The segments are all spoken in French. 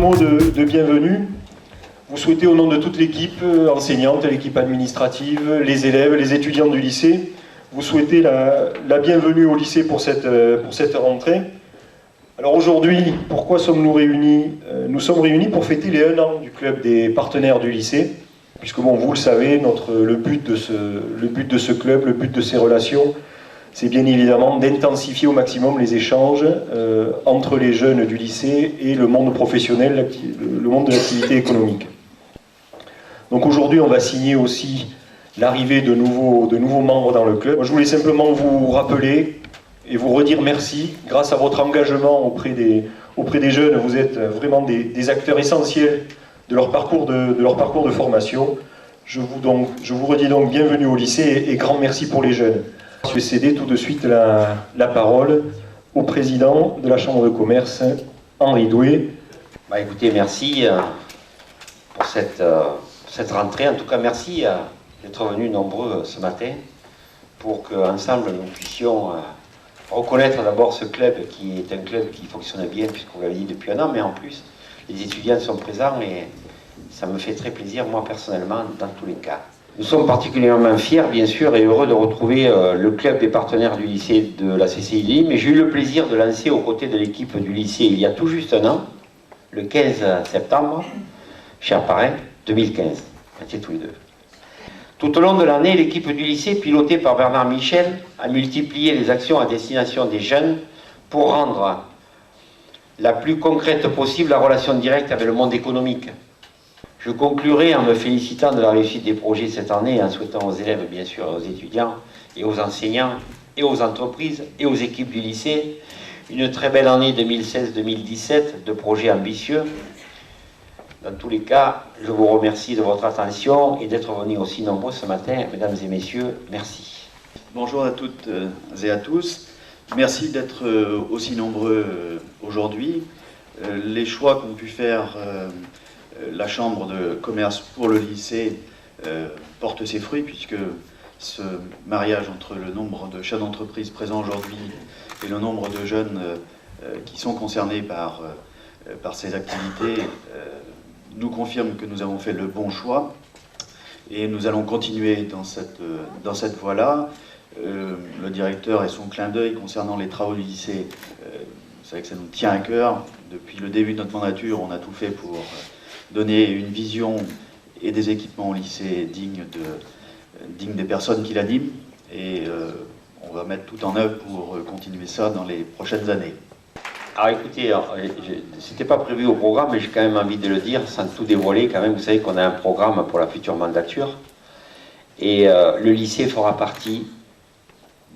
mots de bienvenue. Vous souhaitez, au nom de toute l'équipe enseignante, l'équipe administrative, les élèves, les étudiants du lycée, vous souhaitez la bienvenue au lycée pour cette rentrée. Alors aujourd'hui, pourquoi sommes-nous réunis? Nous sommes réunis pour fêter les 1 an du club des partenaires du lycée, puisque bon, vous le savez, le but de ce club, le but de ces relations, c'est bien évidemment d'intensifier au maximum les échanges entre les jeunes du lycée et le monde professionnel, le monde de l'activité économique. Donc aujourd'hui, on va signer aussi l'arrivée de nouveaux membres dans le club. Moi, je voulais simplement vous rappeler et vous redire merci. Grâce à votre engagement auprès des jeunes, vous êtes vraiment des acteurs essentiels de leur parcours de formation. Je vous redis donc bienvenue au lycée et grand merci pour les jeunes. Je vais céder tout de suite la parole au président de la Chambre de commerce, Henri Doué. Écoutez, merci pour cette rentrée. En tout cas, merci d'être venus nombreux ce matin pour qu'ensemble nous puissions reconnaître d'abord ce club qui est un club qui fonctionne bien, puisqu'on l'avait dit depuis 1 an, mais en plus, les étudiants sont présents et ça me fait très plaisir, moi personnellement, dans tous les cas. Nous sommes particulièrement fiers, bien sûr, et heureux de retrouver le club des partenaires du lycée de la CCI, mais j'ai eu le plaisir de lancer aux côtés de l'équipe du lycée il y a tout juste 1 an, le 15 septembre, cher parrain, 2015. Merci tous les deux. Tout au long de l'année, l'équipe du lycée, pilotée par Bernard Michel, a multiplié les actions à destination des jeunes pour rendre la plus concrète possible la relation directe avec le monde économique. Je conclurai en me félicitant de la réussite des projets cette année et en souhaitant aux élèves, bien sûr, aux étudiants et aux enseignants et aux entreprises et aux équipes du lycée une très belle année 2016-2017 de projets ambitieux. Dans tous les cas, je vous remercie de votre attention et d'être venus aussi nombreux ce matin. Mesdames et messieurs, merci. Bonjour à toutes et à tous. Merci d'être aussi nombreux aujourd'hui. Les choix qu'ont pu faire la Chambre de commerce pour le lycée porte ses fruits, puisque ce mariage entre le nombre de chefs d'entreprise présents aujourd'hui et le nombre de jeunes qui sont concernés par ces activités nous confirme que nous avons fait le bon choix et nous allons continuer dans cette voie-là. Le directeur et son clin d'œil concernant les travaux du lycée, vous savez que ça nous tient à cœur. Depuis le début de notre mandature, on a tout fait pour donner une vision et des équipements au lycée dignes des personnes qui l'animent, et on va mettre tout en œuvre pour continuer ça dans les prochaines années. Alors écoutez, c'était pas prévu au programme, mais j'ai quand même envie de le dire sans tout dévoiler. Quand même, vous savez qu'on a un programme pour la future mandature, et le lycée fera partie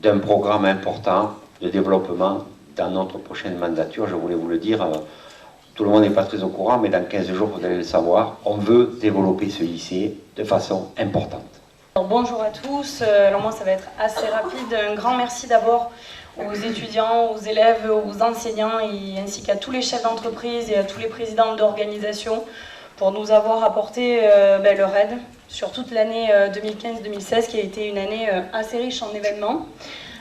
d'un programme important de développement dans notre prochaine mandature. Je voulais vous le dire. Tout le monde n'est pas très au courant, mais dans 15 jours, vous allez le savoir. On veut développer ce lycée de façon importante. Alors, bonjour à tous. Alors moi, ça va être assez rapide. Un grand merci d'abord aux étudiants, aux élèves, aux enseignants, ainsi qu'à tous les chefs d'entreprise et à tous les présidents d'organisation pour nous avoir apporté leur aide sur toute l'année 2015-2016, qui a été une année assez riche en événements.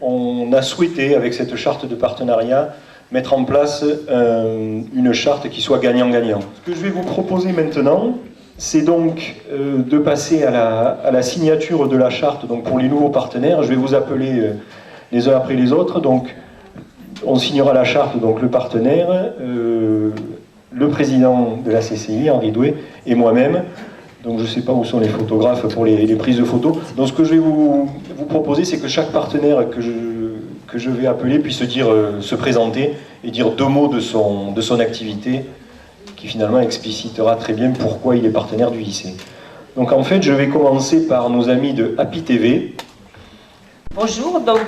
On a souhaité, avec cette charte de partenariat, mettre en place une charte qui soit gagnant-gagnant. Ce que je vais vous proposer maintenant, c'est donc de passer à la signature de la charte donc pour les nouveaux partenaires. Je vais vous appeler les uns après les autres. Donc, on signera la charte, donc le partenaire, le président de la CCI, Henri Doué, et moi-même. Donc je ne sais pas où sont les photographes pour les prises de photos. Donc ce que je vais vous proposer, c'est que chaque partenaire que je vais appeler puisse se présenter et dire 2 mots de son activité, qui finalement explicitera très bien pourquoi il est partenaire du lycée. Donc en fait, je vais commencer par nos amis de Happy TV. Bonjour, donc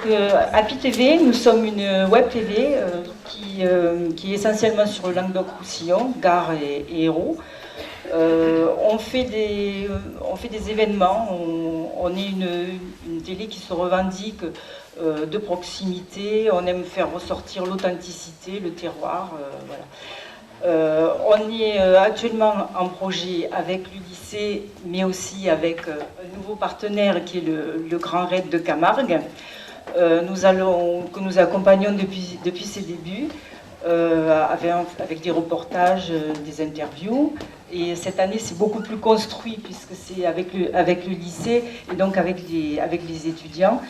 Happy TV, nous sommes une web TV qui est essentiellement sur le Languedoc-Roussillon, Gare et Hérault. On fait des événements, on est une télé qui se revendique de proximité, on aime faire ressortir l'authenticité, le terroir, voilà. On est actuellement en projet avec le lycée, mais aussi avec un nouveau partenaire qui est le Grand Raid de Camargue, que nous accompagnons depuis ses débuts. avec des reportages, des interviews. Et cette année, c'est beaucoup plus construit puisque c'est avec le lycée et donc avec les étudiants.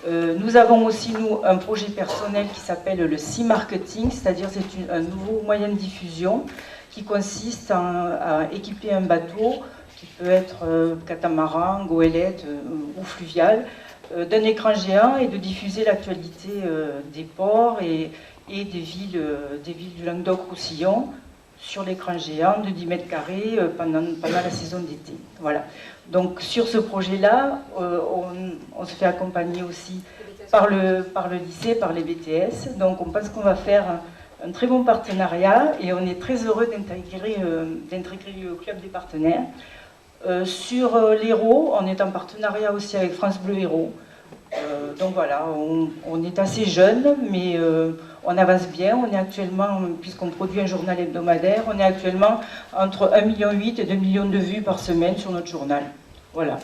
Nous avons aussi, nous, un projet personnel qui s'appelle le Sea Marketing, c'est-à-dire c'est un nouveau moyen de diffusion qui consiste à équiper un bateau qui peut être catamaran, goélette ou fluvial, d'un écran géant et de diffuser l'actualité des ports et des villes du Languedoc-Roussillon sur l'écran géant de 10 mètres carrés pendant la saison d'été. Voilà. Donc sur ce projet-là, on se fait accompagner aussi par le lycée, par les BTS. Donc on pense qu'on va faire un très bon partenariat et on est très heureux d'intégrer le club des partenaires. Sur l'Hérault, on est en partenariat aussi avec France Bleu Hérault. Donc voilà, on est assez jeune, mais on avance bien. On est actuellement, puisqu'on produit un journal hebdomadaire, on est actuellement entre 1,8 million et 2 millions de vues par semaine sur notre journal. Voilà.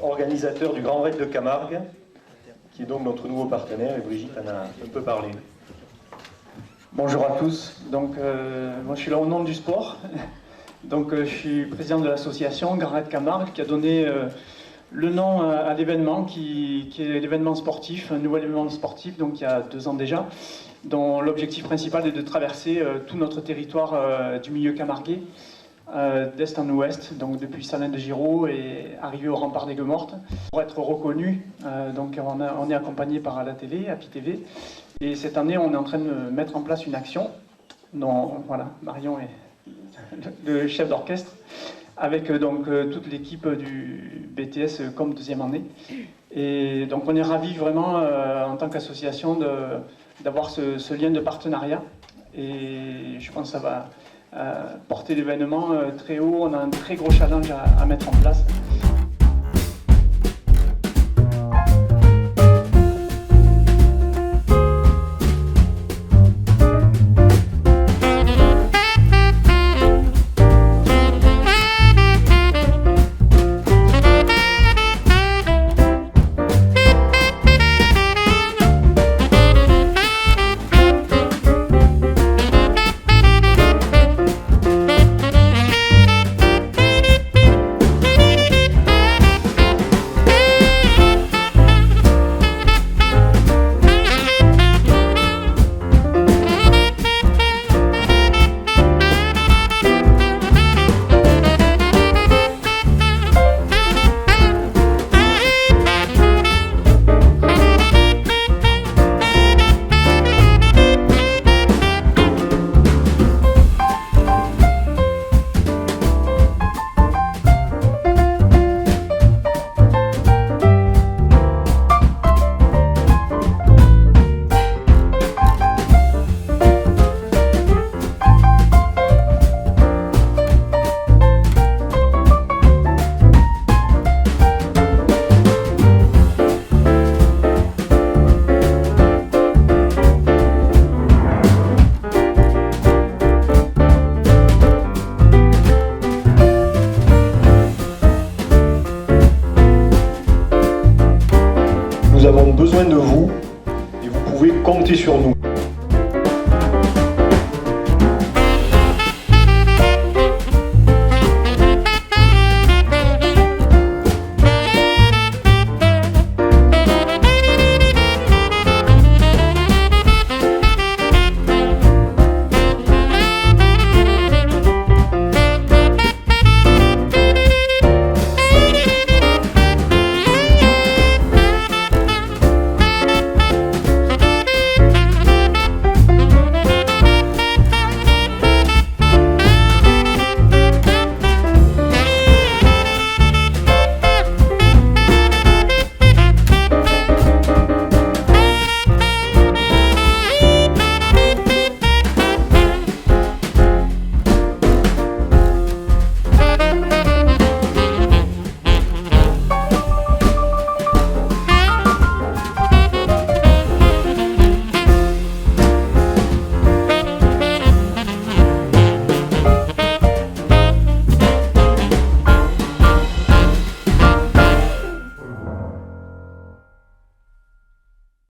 Organisateur du Grand Raid de Camargue, qui est donc notre nouveau partenaire, et Brigitte en a un peu parlé. Bonjour à tous, donc moi je suis là au nom du sport, donc je suis président de l'association Grand Raid Camargue qui a donné le nom à l'événement qui est l'événement sportif, un nouvel événement sportif, donc il y a 2 ans déjà, dont l'objectif principal est de traverser tout notre territoire du milieu camarguais, d'est en ouest, donc depuis Salins-de-Giraud et arrivé au rempart des Gueux-Mortes. Pour être reconnu, donc on est accompagné par la télé, API TV, et cette année on est en train de mettre en place une action dont voilà, Marion est le chef d'orchestre, avec donc toute l'équipe du BTS comme 2e année. Et donc on est ravis vraiment en tant qu'association d'avoir ce lien de partenariat, et je pense que ça va porter l'événement très haut. On a un très gros challenge à mettre en place. Nous avons besoin de vous et vous pouvez compter sur nous.